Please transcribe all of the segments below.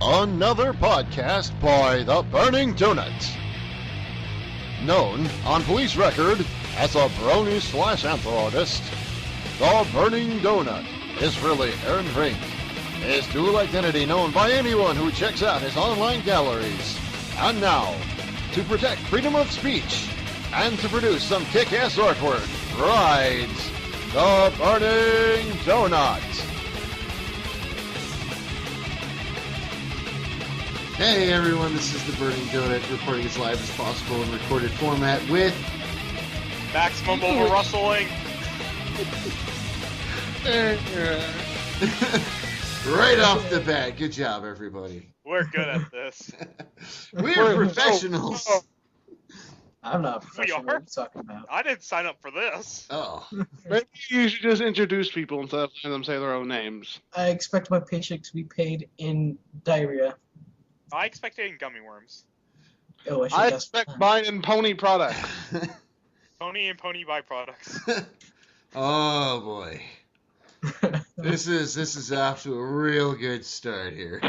Another podcast by The Burning Donut. Known on police record as a brony slash antho artist, The Burning Donut is really Aaron Brink, his dual identity known by anyone who checks out his online galleries. And now, to protect freedom of speech and to produce some kick-ass artwork, rides The Burning Donut. Hey everyone, this is The Burning Donut, reporting as live as possible in recorded format with... Maximum over-rustling. Right off the bat. Good job, everybody. We're good at this. We're professionals. I'm not a professional. We What are? are you talking about? I didn't sign up for this. Oh. Maybe you should just introduce people instead of letting them say their own names. I expect my paycheck to be paid in diarrhea. I expected gummy worms. Oh, I expect mine in pony products. Pony and pony byproducts. Oh boy. This is off to a real good start here.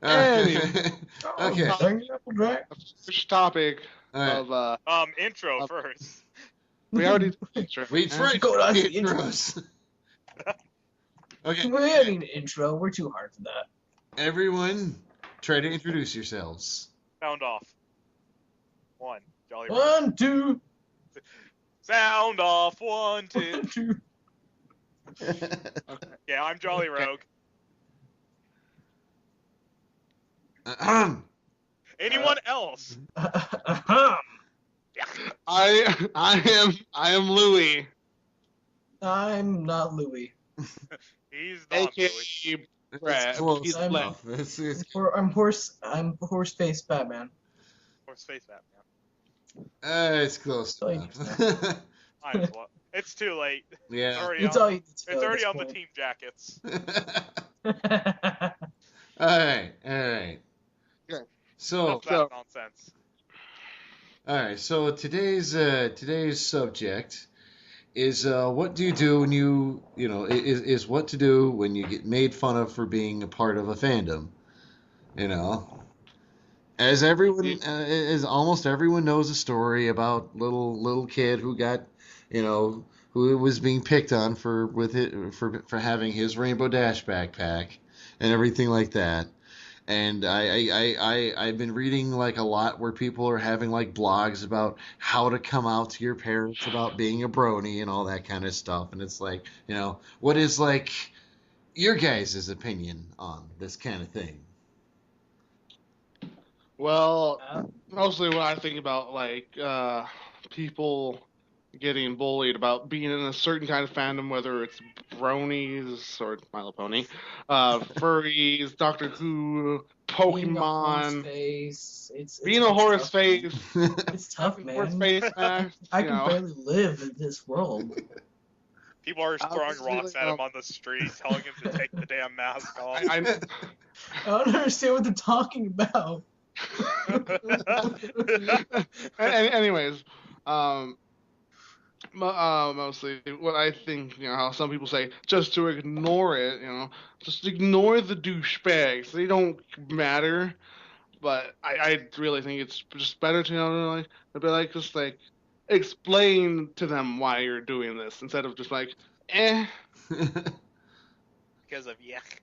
Anyway. Okay. Which topic All right. of Intro first. we already We tried Go on, to the intro. intros. Okay. We don't need an intro. We're too hard for that. Everyone, try to introduce yourselves. Sound off. One. Jolly Roger. 1, 2, Sound off. 1, 2. 1, 2. Yeah, I'm Jolly Rogue. Anyone else? I am Louie, I'm not Louie. He's not Louis. aka Brad. Close He's I'm- Black. It's I'm horse-faced Batman. Horse face that, it's close Oh, enough. man. It's too late. Yeah. Already It's on, all you need to it's know at already this on the point. team jackets. All right. Yeah. So, Enough of that nonsense. all right. So today's subject is what do you do when is what to do when you get made fun of for being a part of a fandom. As almost everyone knows a story about little kid who got, who was being picked on for having his Rainbow Dash backpack and everything like that. And I've been reading like a lot where people are having like blogs about how to come out to your parents about being a brony and all that kind of stuff. And it's like, what is like your guys' opinion on this kind of thing? Well, mostly what I think about, like, people getting bullied about being in a certain kind of fandom, whether it's bronies or My Little Pony, furries, Doctor Who, Pokemon, being a horse face, It's tough, horse man. face mask, I can barely live in this world. People are throwing Obviously, rocks at him on the street, telling him to take the damn mask off. I I don't understand what they're talking about. Anyways, mostly what I think, how some people say, just to ignore it, just ignore the douchebags. They don't matter, but I really think it's just better to, just explain to them why you're doing this instead of just like, eh. Because of yuck.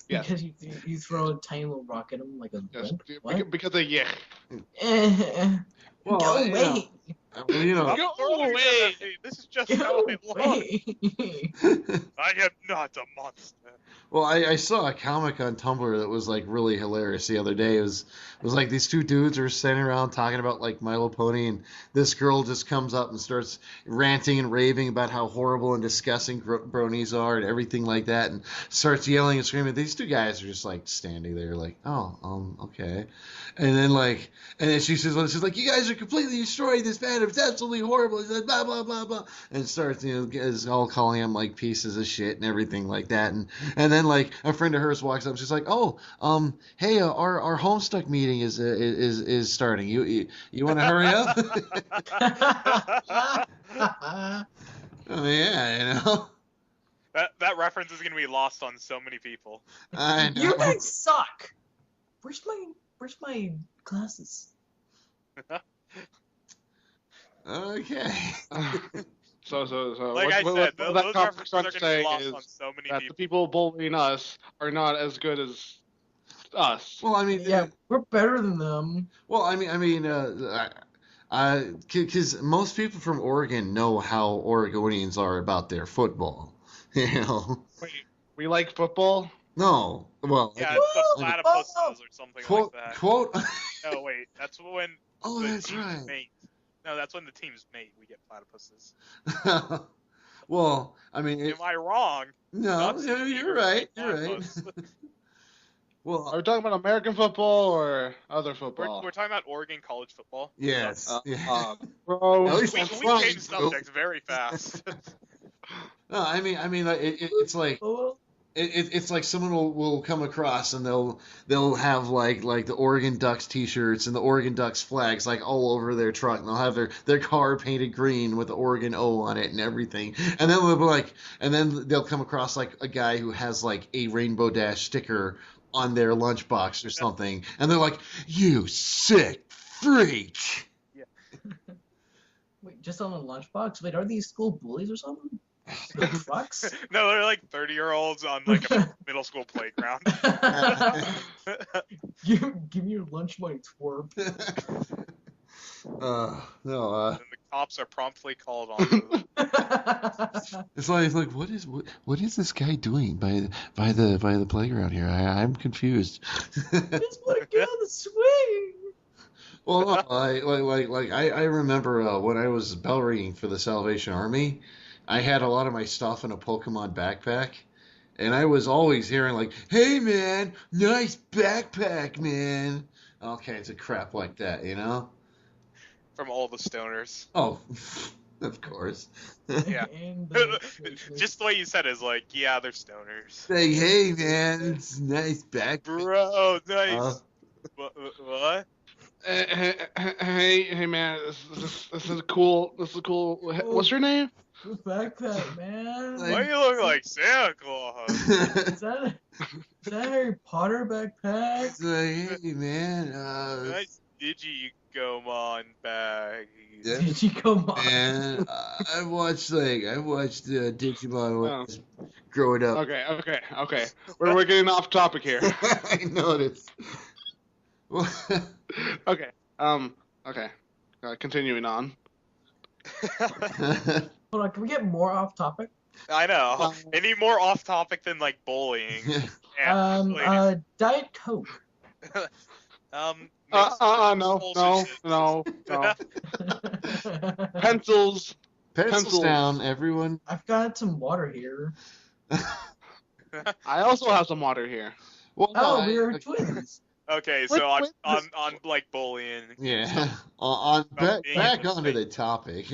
Yeah. Because you throw a tiny little rock at them like a Yes, blimp? What? because of yeah. Go away! Go away! This is just how Go I look. away! I am not a monster. Well, I saw a comic on Tumblr that was like really hilarious the other day. It was like these two dudes were sitting around talking about like My Little Pony, and this girl just comes up and starts ranting and raving about how horrible and disgusting bronies are and everything like that, and starts yelling and screaming. These two guys are just like standing there like, oh, okay. And then she says, she's like, you guys are completely destroying this fandom. It's absolutely horrible. She's like, blah, blah, blah, blah. And starts, is all calling them like pieces of shit and everything like that. And then like a friend of hers walks up. She's like, hey, our Homestuck meeting is starting. You want to hurry up? Oh, yeah, That reference is gonna be lost on so many people. I know. You guys suck. Where's my glasses? Okay. So Like I said, what those that references are comic gonna be saying lost is on so many that the people. people bullying us are not as good as us. Well, I mean, Yeah, we're better than them. well, because most people from Oregon know how Oregonians are about their football. You know, Wait, we like football? no, well, Yeah, it's the I mean, platypuses or something quote, like that. quote. No, wait, that's when Oh, the that's teams right. mate. No, that's when the teams mate. We get platypuses. Well, I mean, Am I wrong? no, Ducks yeah, and you're beavers right. mate You're right. platypus. Are Well, we talking about American football or other We're football? talking about Oregon college football. yes. Uh, Yeah. uh, bro, At least We I'm changed trying to. subjects very fast. No, it's like Oh, it's like someone will come across and they'll have like the Oregon Ducks T-shirts and the Oregon Ducks flags like all over their truck, and they'll have their car painted green with the Oregon O on it and everything, and then they'll be like, and then they'll come across like a guy who has like a Rainbow Dash sticker on their lunchbox or something, and they're like, "You sick freak!" wait, just on a lunchbox? Wait, are these school bullies or something? The trucks? No, they're like 30-year-olds on like a middle school playground. Give me your lunch money, twerp. No, And the cops are promptly called on to them. it's like what is this guy doing by the playground here? I'm confused. Just want to get on the swing. Well, no, I remember when I was bell ringing for the Salvation Army, I had a lot of my stuff in a Pokemon backpack, and I was always hearing like, "Hey man, nice backpack, man," all kinds of crap like that, you know? From all the stoners. Oh, of course. Yeah. And, Just the way you said it is like, yeah, they're stoners. Like, hey man, it's a nice backpack. Bro, nice. What? hey man, this is cool. This is cool. What's your name? Good backpack, man. Why do you look like Santa Claus? Is that Harry Potter backpack? It's like, hey man, Nice Digimon bag. yeah, Did you come on? man, I watched Digimon when I was growing up. Okay. We're getting off topic here. I noticed. Okay. Okay. Continuing on. Hold on, can we get more off topic? I know. Any more off topic than like bullying? Diet Coke. No. Pencils. Pencils down, everyone. I've got some water here. I also have some water here. Well, Oh, we're twins. Okay, so Wait, on like bullying. yeah. Back being onto the topic.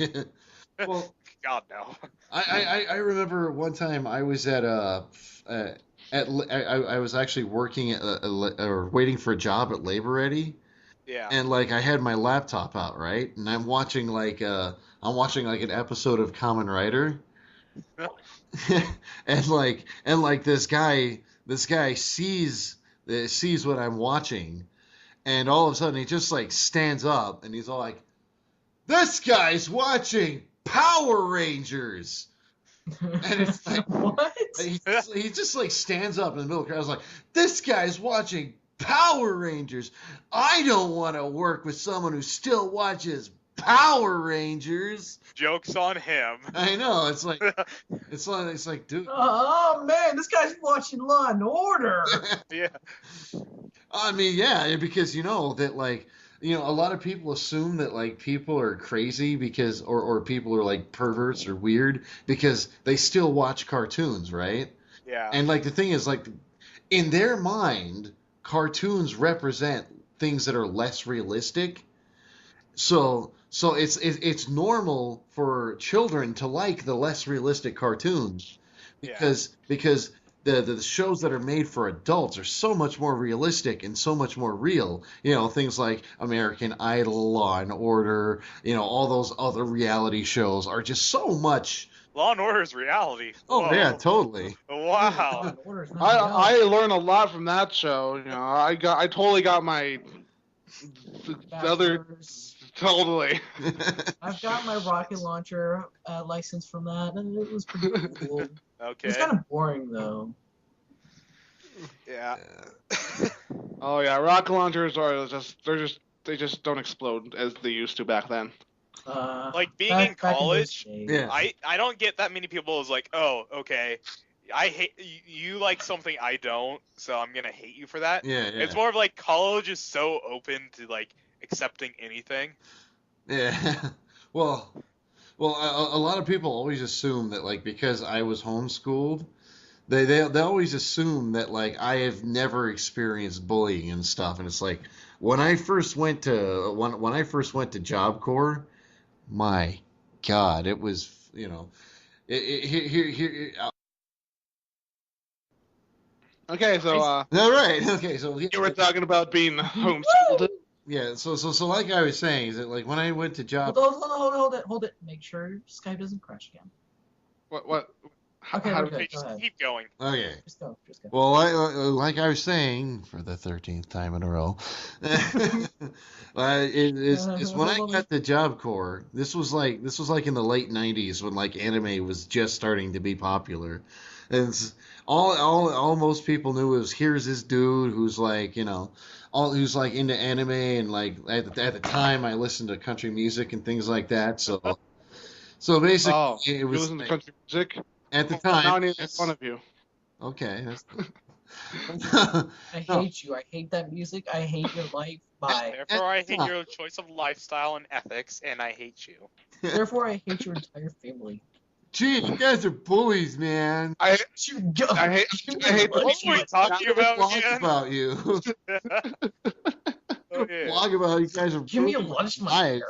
Well, God no. I remember one time I was I was actually working or waiting for a job at Labor Ready, Yeah. and like I had my laptop out, right, and I'm watching like an episode of Kamen Rider, and like this guy sees what I'm watching, and all of a sudden he just like stands up and he's all like, "This guy's watching Power Rangers." And it's like, What? he just like stands up in the middle of the crowd. I was like, "This guy's watching Power Rangers. I don't want to work with someone who still watches Power Rangers." Joke's on him. I know. It's like, dude. Oh man, this guy's watching Law and Order. Yeah. I mean, yeah, because you know that like, you know, a lot of people assume that like people are crazy because or people are like perverts or weird because they still watch cartoons, right? Yeah. And like the thing is like in their mind, cartoons represent things that are less realistic. So it's normal for children to like the less realistic cartoons because the shows that are made for adults are so much more realistic and so much more real. You know, things like American Idol, Law and Order, you know, all those other reality shows are just so much Law and Order is reality. Oh Whoa. yeah, totally. Law Wow. and Order is not I reality. learned a lot from that show. You know, I totally got my the other Bachelors. totally. I've got my rocket launcher license from that, and it was pretty cool. It Okay. was kind of boring though. Yeah. Oh yeah, rocket launchers are they just don't explode as they used to back then. Like being back, in back in those college, days. Yeah. I don't get that many people is like, oh, okay, I hate you like something I don't, so I'm gonna hate you for that. Yeah, yeah. It's more of like college is so open to like accepting anything. Yeah. Well, a lot of people always assume that like because I was homeschooled, they always assume that like I have never experienced bullying and stuff, and it's like when I first went to when I first went to Job Corps, my God, it was here. Okay, so All right, okay, so you were talking about being homeschooled. yeah, so like I was saying, is that like when I went to Job, Hold it. Make sure Skype doesn't crash again. What? Okay, how we're do good. Just Go ahead. keep going. okay. Just go. Well, like I was saying for the 13th time in a row, it's when I got the Job Corps. This was like in the late 90s when like anime was just starting to be popular, and all most people knew was here's this dude who's like who's like into anime, and like at the time I listened to country music and things like that. So basically Oh, it you was listen to like, country music? at the Now I time. need to make fun of you. Okay. I No. hate you. I hate that music. I hate your life. Bye. Therefore, I hate your choice of lifestyle and ethics, and I hate you. Therefore, I hate your entire family. Gee, you guys are bullies, man. I hate What were we talking about Blog again? about you. Okay. Blog about you guys are Give me a bullies. lunch money. Guys.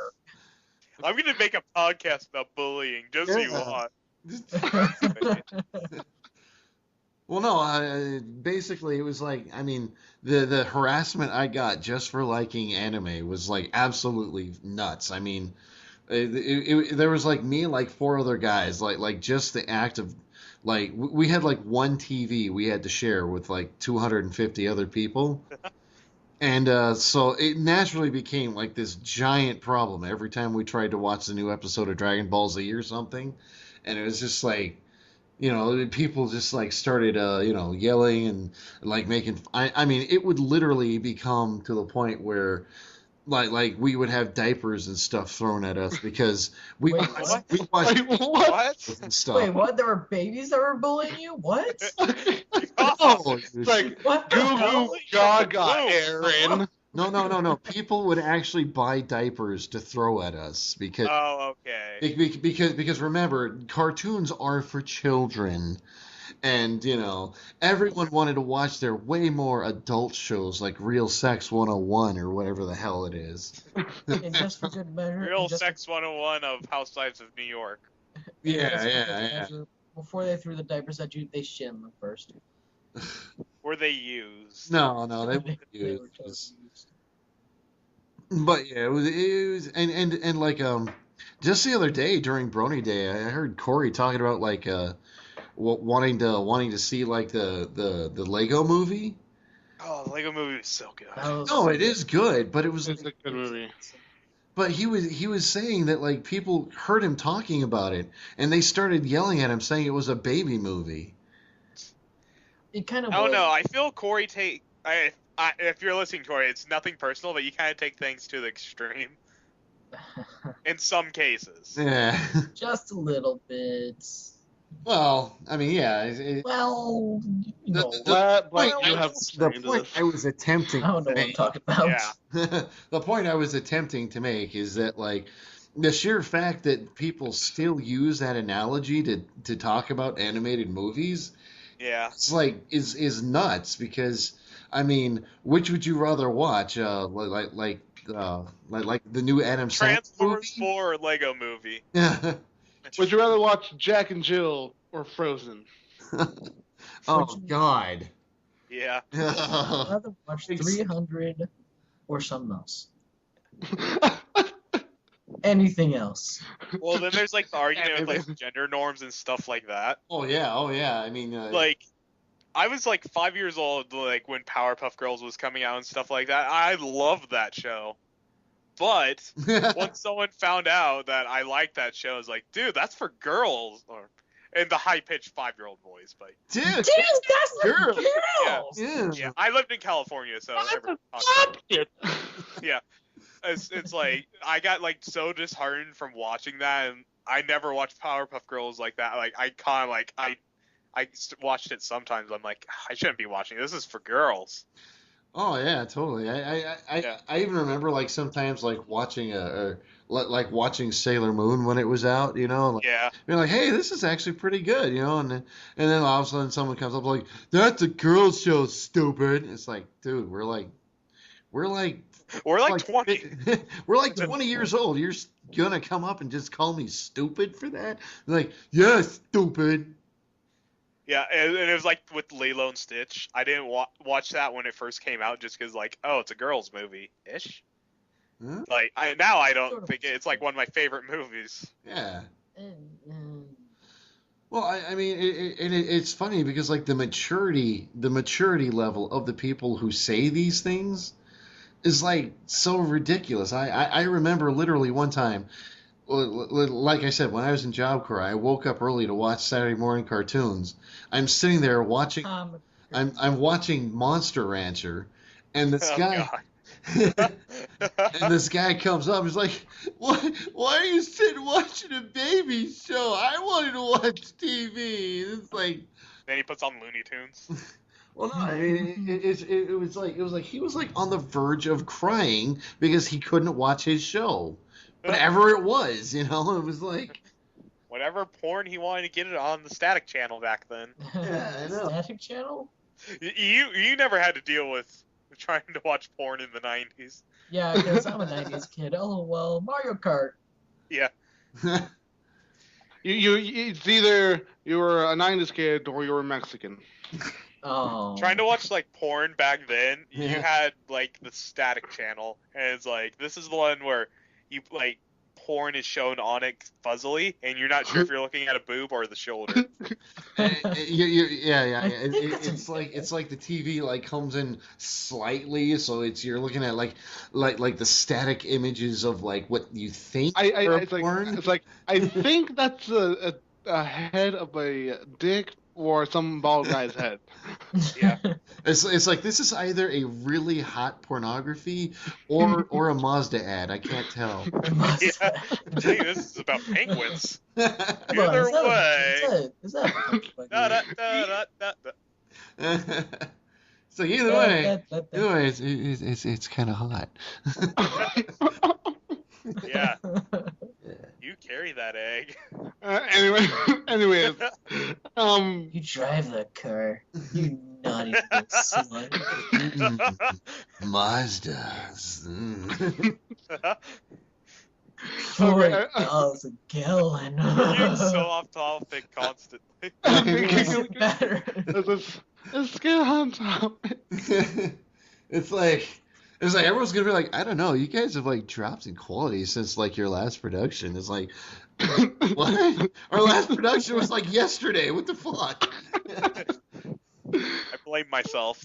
I'm gonna make a podcast about bullying, just so you Yeah. want. Well, no, basically it was like, I mean, the harassment I got just for liking anime was like absolutely nuts. I mean, there was like me and like four other guys, like just the act of like we had like one TV we had to share with like 250 other people. And so it naturally became like this giant problem every time we tried to watch the new episode of Dragon Ball Z or something. And it was just like, people just like started, yelling and like making. I mean, it would literally become to the point where, like we would have diapers and stuff thrown at us because we Wait, watched, what? we watched Wait, what? What? and stuff. Wait, what? There were babies that were bullying you? What? Oh, It's like What the Goo hell? Goo Gaga, Whoa. Aaron. no. People would actually buy diapers to throw at us because. Oh, okay. Because remember, cartoons are for children, and everyone wanted to watch their way more adult shows like Real Sex 101 or whatever the hell it is. And just for good measure. Real and just Sex 101 of Housewives of New York. Yeah, just for yeah, good yeah. measure, before they threw the diapers at you, they shit them first. Were they used? No, they They wouldn't were use. totally used. But yeah, it was and like just the other day during Brony Day, I heard Corey talking about like wanting to see like the Lego movie. Oh, the Lego movie was so good. That was No, so it is good, but it was It's a good movie. But he was saying that like people heard him talking about it and they started yelling at him saying it was a baby movie. It kind of I don't was. know. I feel Corey if you're listening, Corey, it's nothing personal, but you kind of take things to the extreme in some cases. Yeah. Just a little bit. Well, I mean, yeah. Well, But point you I have was- to the into point this. I was attempting I don't know to what I'm make. talking about. Yeah. The point I was attempting to make is that like the sheer fact that people still use that analogy to talk about animated movies, Yeah. it's like is nuts because I mean, which would you rather watch? Like the new Adam Sandler Transformers movie? 4 or Lego movie. Would you rather watch Jack and Jill or Frozen? Oh Would you God. Yeah. rather watch 300 or something else? Anything else? Well, then there's like the argument with Anything. like gender norms and stuff like that. Oh yeah. I mean, Like, I was like 5 years old, like when Powerpuff Girls was coming out and stuff like that. I loved that show. But once someone found out that I liked that show, I was like, dude, that's for girls. Or in the high-pitched 5-year-old voice, but dude, Dude, that's for Girl. girls! yeah. yeah, I lived in California, so yeah, it's like I got like so disheartened from watching that, and I never watched Powerpuff Girls like that. Like I kind of like I watched it sometimes. I'm like, I shouldn't be watching. This is for girls. Oh yeah, totally. I even remember like sometimes like watching like watching Sailor Moon when it was out, you know, like, Yeah. you're like, hey, this is actually pretty good, you know, and then all of a sudden someone comes up like, that's a girls show, stupid. It's like, dude, we're like We're like 20. we're like 20 years old. You're gonna come up and just call me stupid for that? Like, yeah, stupid. Yeah, and it was like with Lilo and Stitch. I didn't watch that when it first came out just because, like, oh, it's a girls' movie-ish. Huh? Like, now I don't think it's like one of my favorite movies. Yeah. Mm. Well, I mean, it's funny because like the maturity level of the people who say these things is like so ridiculous. I remember literally one time, like I said, when I was in Job Corps, I woke up early to watch Saturday morning cartoons. I'm sitting there watching. I'm watching Monster Rancher, and this guy. And this guy comes up. He's like, Why are you sitting watching a baby show? I wanted to watch TV." It's like, Then he puts on Looney Tunes. well, no, I mean, it was like he was like on the verge of crying because he couldn't watch his show, whatever it was. You know, it was like Whatever porn he wanted to get it on the static channel back then. Yeah, I know. Static channel? You never had to deal with trying to watch porn in the 90s. Yeah, because I'm a 90s kid. Oh, well, Mario Kart. Yeah. It's either you were a 90s kid or you were Mexican. Oh. Trying to watch like porn back then, you Yeah. had like the static channel, and it's like this is the one where you like porn is shown on it fuzzily, and you're not sure if you're looking at a boob or the shoulder. Yeah. I think that's It's like the TV like comes in slightly, so you're looking at like the static images of like what you think are porn. It's like I think that's a head of a dick or some bald guy's head. Yeah. It's like this is either a really hot pornography or a Mazda ad. I can't tell. Yeah. Hey, this is about penguins. Well, Either way. Is that Da, da, da, da, da. So either way, it's kind of hot. Yeah. You carry that egg. Anyways, You drive that car. You naughty little slut. Mazdas. Okay, $4 a gallon. We're getting so off topic constantly. Doesn't matter. let's get on topic. It's like everyone's gonna be like, I don't know, you guys have like dropped in quality since like your last production. It's like, what? Our last production was like yesterday. What the fuck? I blame myself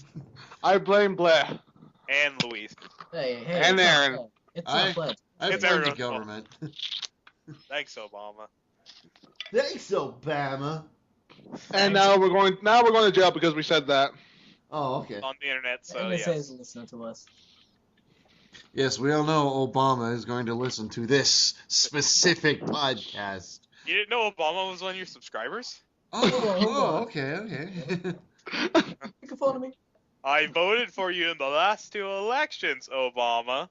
I blame Blair. and Luis. Hey, And it's Aaron. not bad. It's not bad. I It's blame the everyone's fault. government. Thanks, Obama. Thanks, Obama. And now we're going to jail because we said that. Oh, okay. On the internet, so NSA yes. is listening to us. Yes, we all know Obama is going to listen to this specific podcast. You didn't know Obama was one of your subscribers? Okay. You can follow me. I voted for you in the last 2 elections, Obama.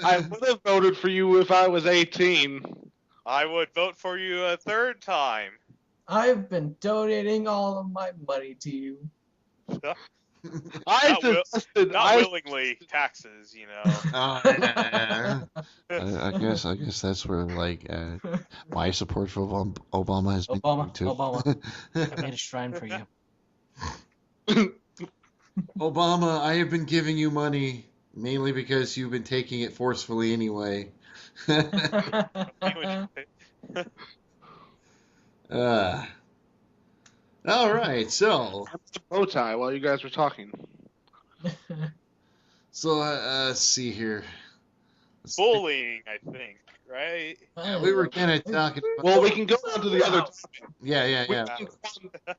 I would have voted for you if I was 18. I would vote for you a 3rd time. I've been donating all of my money to you. I Not willingly, taxes, you know. I guess that's where like my support for Obama has been Obama, too. Obama. I made a shrine for you. Obama, I have been giving you money mainly because you've been taking it forcefully anyway. All right, so The bow tie while you guys were talking. let's see here. Bullying, I think, right? Yeah, we were kind of talking. Well, we can go on to the other topic. Yeah.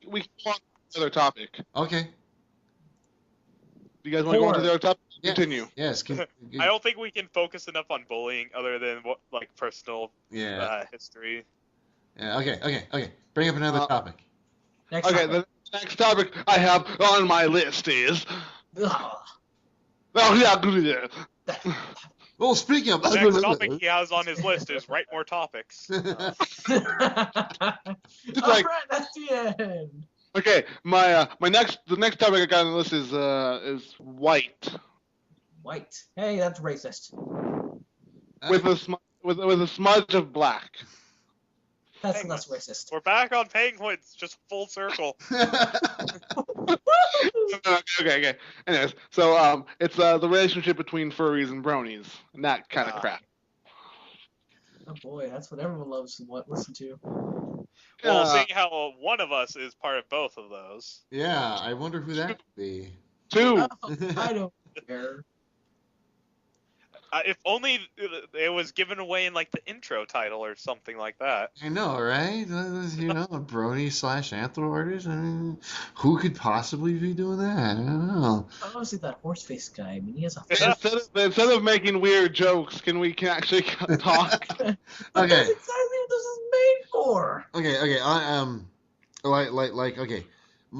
We can go on to the other topic. Okay. Do you guys want to go on to the other topic? Yeah. Continue. Yes. I don't think we can focus enough on bullying other than what like personal history. Yeah. Okay. Bring up another topic. Next Okay. topic. The next topic I have on my list is. Ugh. Oh yeah. Well, speaking of The next topic he has on his list is write more topics. All like- right, that's the end. Okay, the next topic I got on the list is white White. Hey, that's racist. with a smudge of black. That's less racist. We're back on penguins, just full circle. Okay. Anyways, so it's the relationship between furries and bronies and that kind of crap. Oh boy, that's what everyone loves to listen to. Well, seeing how one of us is part of both of those. Yeah, I wonder who that could be. Two. I don't care. If only it was given away in like the intro title or something like that. I know, right? You know, a brony / anthro artist. I mean, who could possibly be doing that? I don't know. I want to see that horse face guy. I mean, he has a. Instead of making weird jokes, can we actually talk? Okay. That's exactly what this is made for. Okay. Okay.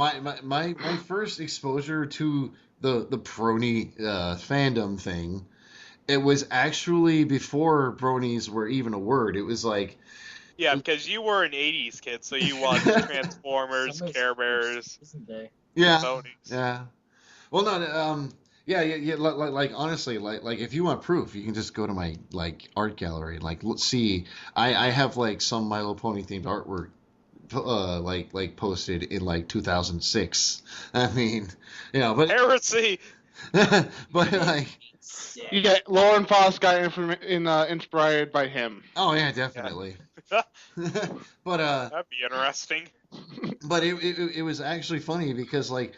My first exposure to the brony fandom thing, it was actually before bronies were even a word. It was like. Yeah, because you were an '80s kid, so you watched Transformers, Care Bears, Yeah. ponies. Yeah. Well, no. Yeah. Like honestly, like if you want proof, you can just go to my like art gallery. Like, let's see. I have like some My Little Pony themed artwork, like posted in like 2006. I mean, you know, but Heresy. but like. You get Lauren Foss got inspired by him. Oh yeah, definitely. But That'd be interesting. But it was actually funny because like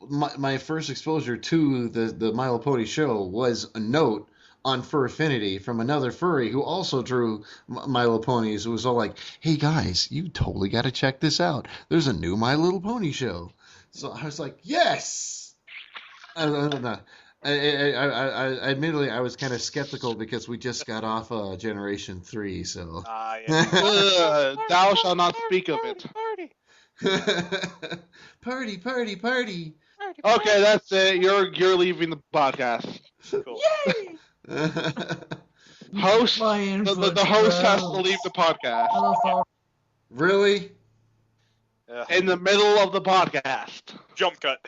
my first exposure to the My Little Pony show was a note on Fur Affinity from another furry who also drew My Little Ponies. It was all like, "Hey guys, you totally got to check this out. There's a new My Little Pony show." So I was like, "Yes!" I don't know. I admittedly I was kind of skeptical because we just got off Generation 3, so. Yeah. Thou shalt not speak of it. Party. Okay, that's it. You're leaving the podcast. Cool. Yay! Host, My input, the host has to bro. leave the podcast Hello, folks. Really? Yeah. in the middle of the podcast. Jump cut.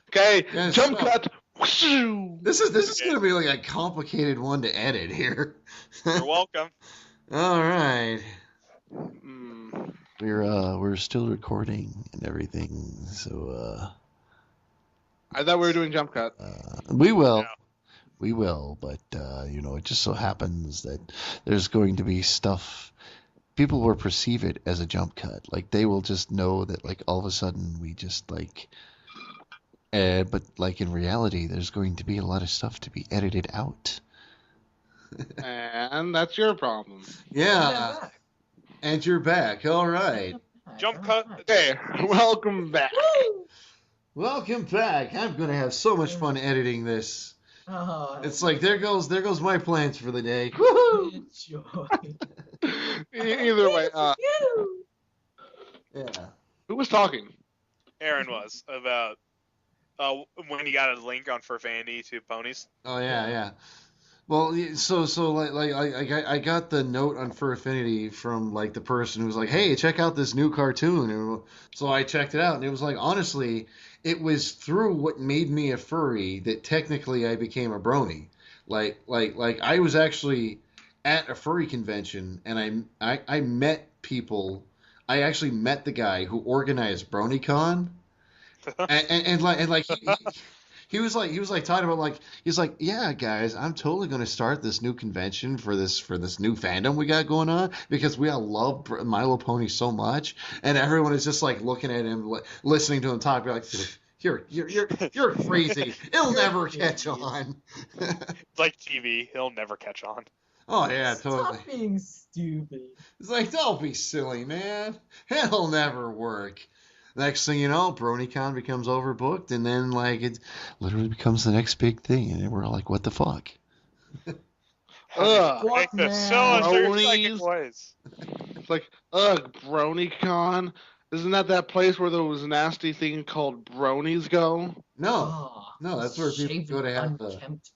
Okay, Yes, jump so- cut. Whooshoo. This is gonna be like a complicated one to edit here. You're welcome. All right. Mm. We're still recording and everything, so I thought we were doing jump cut. we will. Yeah. We will, but you know, it just so happens that there's going to be stuff. People will perceive it as a jump cut. Like they will just know that, like all of a sudden we just like. But like in reality, there's going to be a lot of stuff to be edited out. And that's your problem. Yeah. And you're back. All right. Jump cut. Okay, welcome back. Welcome back. I'm going to have so much fun editing this. Oh, It's like there goes my plans for the day. Woohoo! enjoy. Either way, Yeah. who was talking? Aaron was about when he got a link on Furfandy to ponies. Oh yeah. Well, so like I got the note on Fur Affinity from like the person who was like, "Hey, check out this new cartoon." And so I checked it out, and it was like, honestly, it was through what made me a furry that technically I became a brony. Like I was actually at a furry convention, and I met people. I actually met the guy who organized BronyCon, and like he was like talking about like he's like, yeah, guys, I'm totally going to start this new convention for this new fandom we got going on because we all love My Little Pony so much, and everyone is just like looking at him, listening to him talk, be like, you're crazy. It'll never catch on. It's like TV. He'll never catch on. Oh yeah, totally. Stop being stupid. It's like, don't be silly, man. It'll never work. Next thing you know, BronyCon becomes overbooked, and then like it literally becomes the next big thing, and we're all like, what the fuck? Ugh. Fuck, Make this man. so Bronies. ways. It's like, BronyCon. Isn't that place where those nasty thing called bronies go? No, no, that's where people go to have unkempt.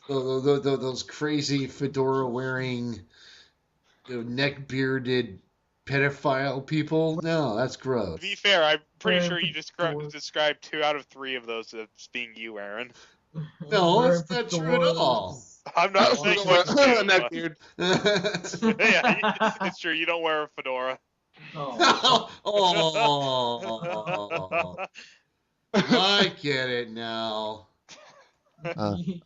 those crazy fedora wearing, neck bearded pedophile people. No, that's To gross. be fair, I'm pretty sure you Fedora. described 2 out of 3 of those as being you, Aaron. No, Wearing that's not true at all. I'm not saying it's you, but- Neckbeard. yeah, it's true. You don't wear a fedora. Oh. Oh, I get it now.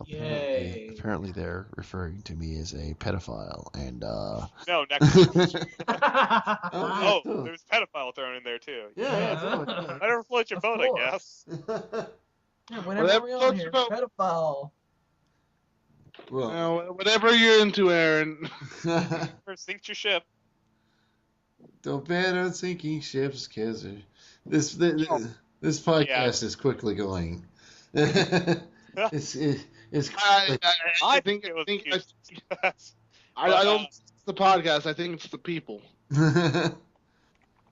Yay. Apparently they're referring to me as a pedophile, and No, next. Oh, Oh, there's pedophile thrown in there too. yeah, I never float your Of boat, I course. guess. Yeah, whenever we're on here, pedophile. well, Whatever you're into, Aaron. First, sink your ship. don't bet on sinking ships, cause this podcast is quickly going. it's I think it was I cute. don't think it's the podcast. I think it's the people.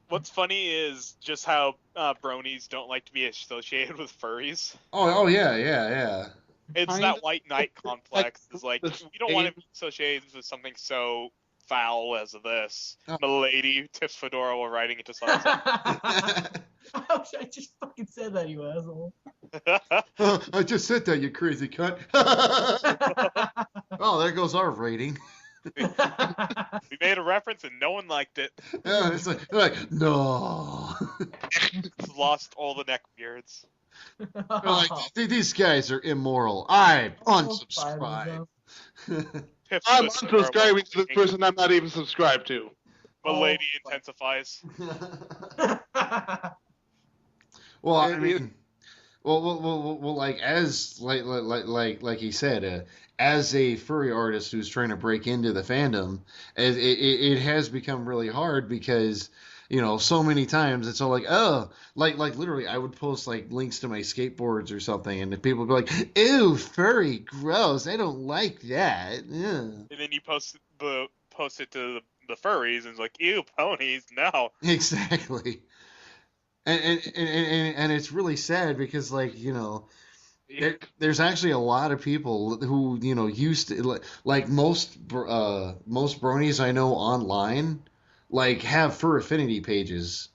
What's funny is just how bronies don't like to be associated with furries. oh yeah. It's Kind that of. white knight complex. It's like, The we don't want to same- be associated with something so foul as this. Oh. Milady tips fedora while riding into sunset. Ouch, I just fucking said that, you asshole. I just said that, you crazy cunt. Oh, there goes our rating. We made a reference and no one liked it. Yeah, it's like no. It's lost all the neck beards. They're like, these guys are immoral. I Five unsubscribe. of Tips I'm fedora unsubscribing while to the drinking. person I'm not even subscribed to. Milady Oh, intensifies. them. Well, I mean, well, like as like he said, as a furry artist who's trying to break into the fandom, it has become really hard because so many times it's all like, oh, like literally I would post like links to my skateboards or something, and people would be like, ew, furry, gross, I don't like that. Yeah. And then you post it to the furries and it's like, ew, ponies, no. Exactly. And it's really sad because there's actually a lot of people who used to like most bronies I know online have fur affinity pages,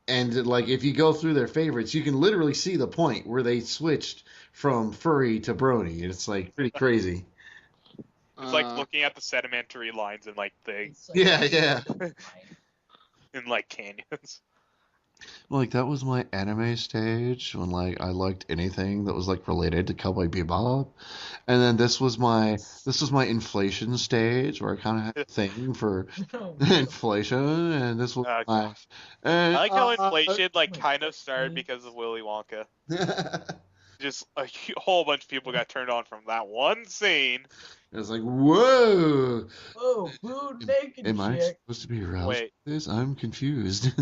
and like if you go through their favorites you can literally see the point where they switched from furry to brony. It's like pretty crazy. It's like looking at the sedimentary lines in like Yeah. in like canyons. Like that was my anime stage when I liked anything that was related to Cowboy Bebop, and then this was my inflation stage where I kind of had a thing for inflation, and this was Oh, my. gosh. And, I like how inflation wait, kind of started because of Willy Wonka. Just a whole bunch of people got turned on from that one scene. it was like, whoa! Oh, food naked Am I chick. supposed to be aroused? Wait. by this? I'm confused.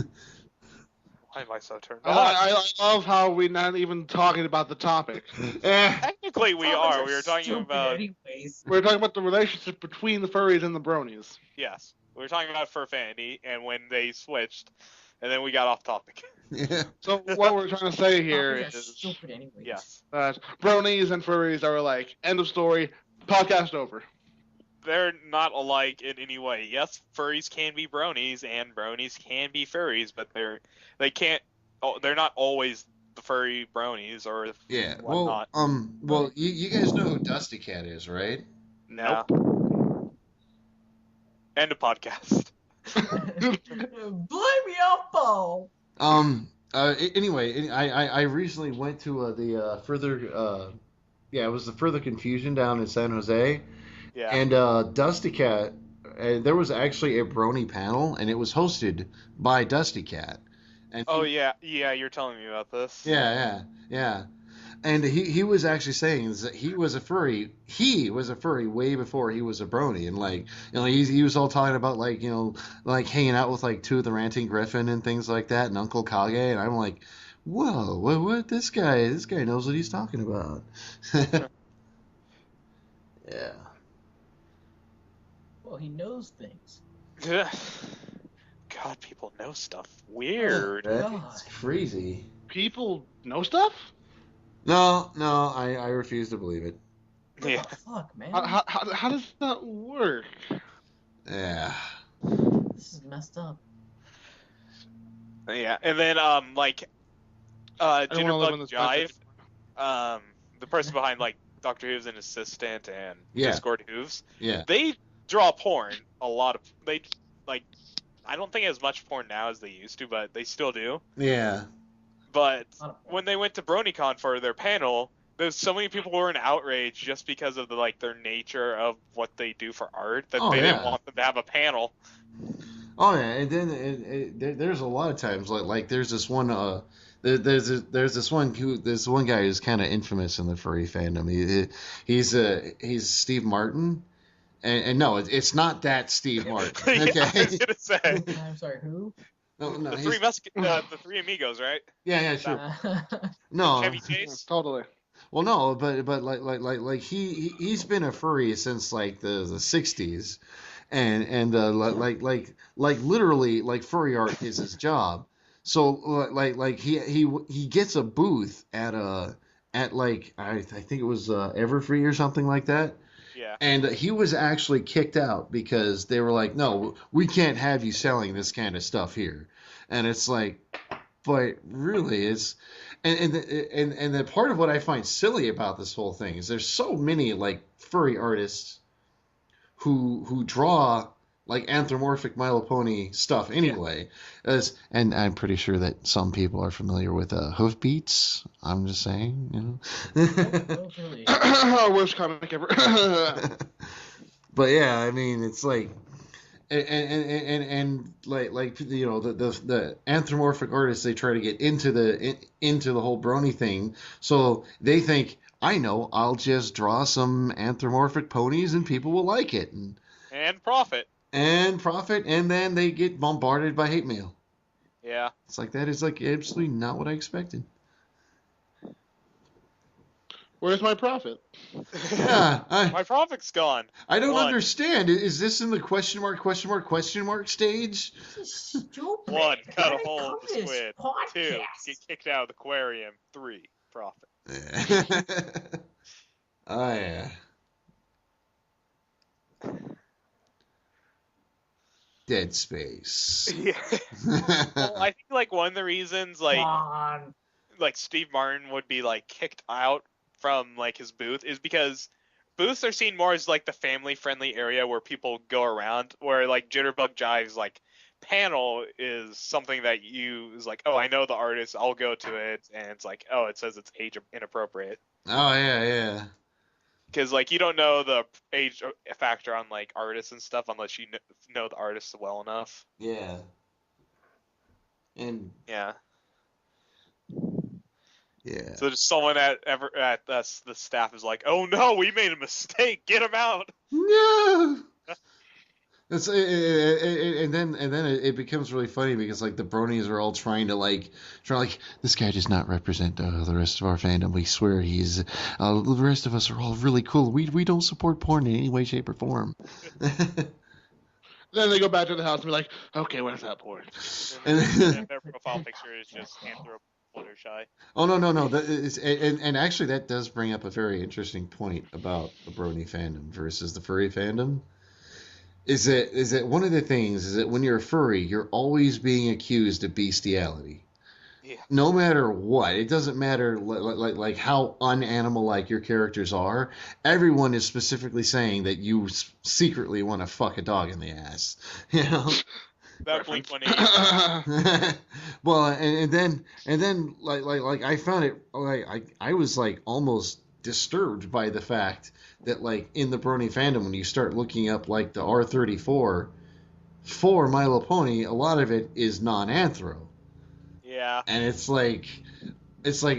Why am I so turned on? I love how we're not even talking about the topic. Technically, we Topics are. We were talking stupid about anyways. We're talking about the relationship between the furries and the bronies. yes. We were talking about fur affinity and when they switched, and then we got off topic. Yeah. So what we're trying to say here Topics are is stupid anyways. Yes. that bronies and furries are like, end of story, podcast over. They're not alike in any way. Yes, furries can be bronies and bronies can be furries, but they're not always the furry bronies or Yeah. whatnot. Well, you guys know who Dusty Cat is, right? No. End of podcast. Blame me up, Paul. Anyway, I recently went to the further it was the Further Confusion down in San Jose, Yeah. and Dusty Cat. There was actually a Brony panel, and it was hosted by Dusty Cat. And Oh yeah, yeah. You're telling me about this. yeah. And he was actually saying that he was a furry. He was a furry way before he was a brony, and like he was all talking about like like hanging out with like two of the Ranting Griffin and things like that, and Uncle Kage, and I'm like, whoa, what this guy knows what he's talking about. Yeah. Well, he knows things. God, people know stuff. Weird. It's crazy. People know stuff? No, I refuse to believe it. What Yeah. the fuck, man? How does that work? Yeah. This is messed up. Yeah, and then like I don't wanna live on Jitterbug this planet. Jive, the person behind like Dr. Hooves and Assistant and Yeah. Discord Hooves, Yeah. they draw porn a lot of they like I don't think as much porn now as they used to, but they still do. Yeah. But Lot of porn. when they went to BronyCon for their panel, there's so many people who were in outrage just because of their nature of what they do for art that Oh, they yeah. didn't want them to have a panel. Oh yeah, and then there's a lot of times like there's this one there's this one guy who's kind of infamous in the furry fandom. He's Steve Martin, and no, it's not that Steve Martin. Yeah, Okay. I was gonna say I'm sorry, who? No, the he's, three amigos, right? yeah, sure. Uh, No, Chevy Chase. Totally. well, no, but like he's been a furry since like the '60s, and like literally like furry art is his job. So like he gets a booth at like I think it was Everfree or something like that. Yeah. And he was actually kicked out because they were like, no, we can't have you selling this kind of stuff here. And it's like, but really, and the part of what I find silly about this whole thing is there's so many like furry artists who draw like anthropomorphic My Little Pony stuff anyway. And I'm pretty sure that some people are familiar with Hoofbeats. I'm just saying, don't really. Worst comic ever. But yeah, I mean, it's like, and like the anthropomorphic artists, they try to get into the whole brony thing, so they think, I know, I'll just draw some anthropomorphic ponies and people will like it And profit. and profit, and then they get bombarded by hate mail. Yeah. It's like, that is like absolutely not what I expected. Where's my profit? Yeah, My profit's gone. I don't One. understand. Is this in the question mark stage? Stupid. One, cut a How did hole I in come the to this squid. Two, podcast? get kicked out of the aquarium. Three, profit. Oh yeah. Dead Space. Yeah. Well, I think like one of the reasons Come on. like Steve Martin would be like kicked out from like his booth is because booths are seen more as like the family friendly area where people go around, where like Jitterbug Jive's like panel is something that you is like, oh, I know the artist, I'll go to it, and it's like, oh, it says it's age inappropriate. Oh yeah. Because like you don't know the age factor on like artists and stuff unless you know the artists well enough. Yeah. And Yeah. yeah. So there's someone at the staff is like, oh no, we made a mistake. Get him out. No. It's and then it becomes really funny because like the bronies are all trying this guy does not represent the rest of our fandom. We swear he's the rest of us are all really cool. We don't support porn in any way, shape, or form. Then they go back to the house and be like, okay, where's that porn? And their profile picture is just Fluttershy. Oh no. That is, and actually that does bring up a very interesting point about the brony fandom versus the furry fandom. Is that one of the things is that when you're a furry, you're always being accused of bestiality. Yeah. No matter what, it doesn't matter like how unanimal like your characters are. Everyone is specifically saying that you secretly want to fuck a dog in the ass. You know. That Blink-182. Well, and then like I found it like I was like almost disturbed by the fact that like in the Brony fandom when you start looking up like the R34 for My Little Pony, a lot of it is non-anthro. Yeah. And it's like,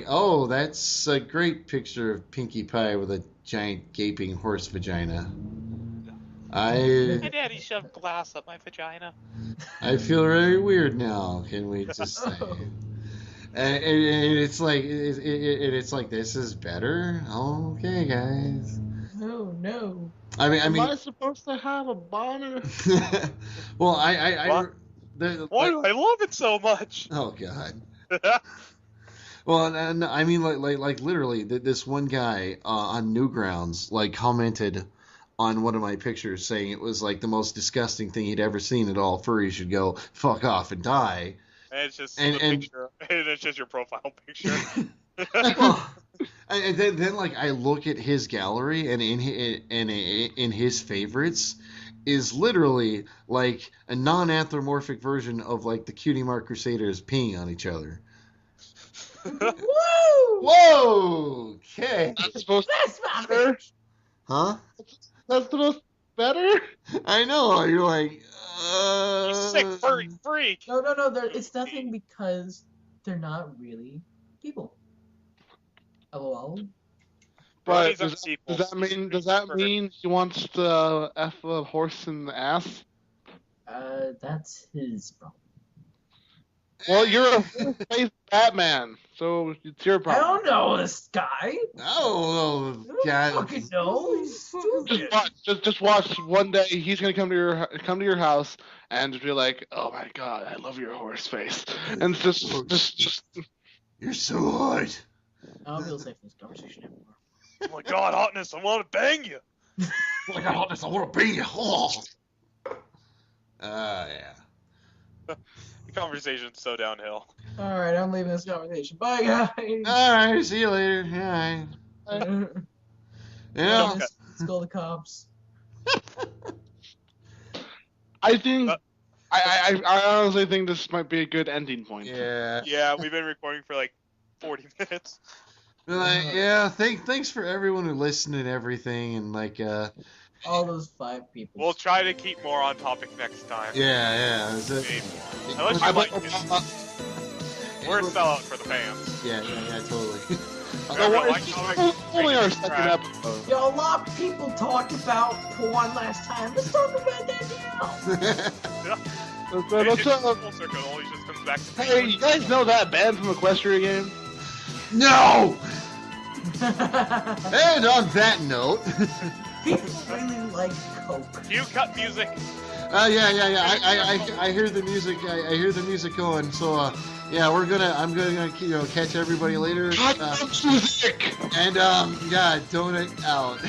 oh, that's a great picture of Pinkie Pie with a giant gaping horse vagina. My daddy shoved glass up my vagina. I feel very weird now. Can we just say? And it's like, it's like this is better. Okay, guys. No. I mean, Am I supposed to have a boner? well, What? Why do I love it so much? Oh God. Well, and I mean, like literally, this one guy on Newgrounds like commented on one of my pictures saying it was like the most disgusting thing he'd ever seen. At all furries should go fuck off and die. And it's just the picture. And it's just your profile picture. Well, and then like I look at his gallery, and in his favorites is literally like a non-anthropomorphic version of like the Cutie Mark Crusaders peeing on each other. Woo! Whoa! Okay. That's supposed That's to my be better? Huh? That's supposed to be better? I know. You're like, You sick furry freak. No. It's nothing because they're not really people. LOL. But Bronies are does sequels. that mean he wants to F a horse in the ass? That's his problem. Well, you're a full-faced Batman, so it's your I problem. don't know this guy. oh, I don't God. fucking know. He's stupid. Just watch. One day he's gonna come to your house and just be like, "Oh my God, I love your horse face," and just You're so hot. I don't feel safe in this conversation anymore. Oh my God, hotness! I want to bang you. Oh my God, hotness! I want to be you. Oh. Yeah. The conversation's so downhill. Alright, I'm leaving this conversation. Bye, guys. All right. See you later. All right. Yeah. Let's call the cops. I think I honestly think this might be a good ending point. Yeah. Yeah, we've been recording for like 40 minutes. Yeah. Thanks for everyone who listened and everything, and like All those 5 people. We'll try to keep more on topic next time. yeah. Maybe. Unless you like it. We're a sellout for the fans. Yeah, totally. Remember, like, comment, Only our rate, second subscribe. episode. Yo, a lot of people talked about porn last time. Let's talk about that now. Let's, Full circle. It always just comes back to hey, you guys know that band from Equestria game? No! And on that note, People really like Coke. Cue cut music. yeah. I hear the music. I hear the music going. So, yeah, I'm gonna catch everybody later. Music. And yeah, donut out.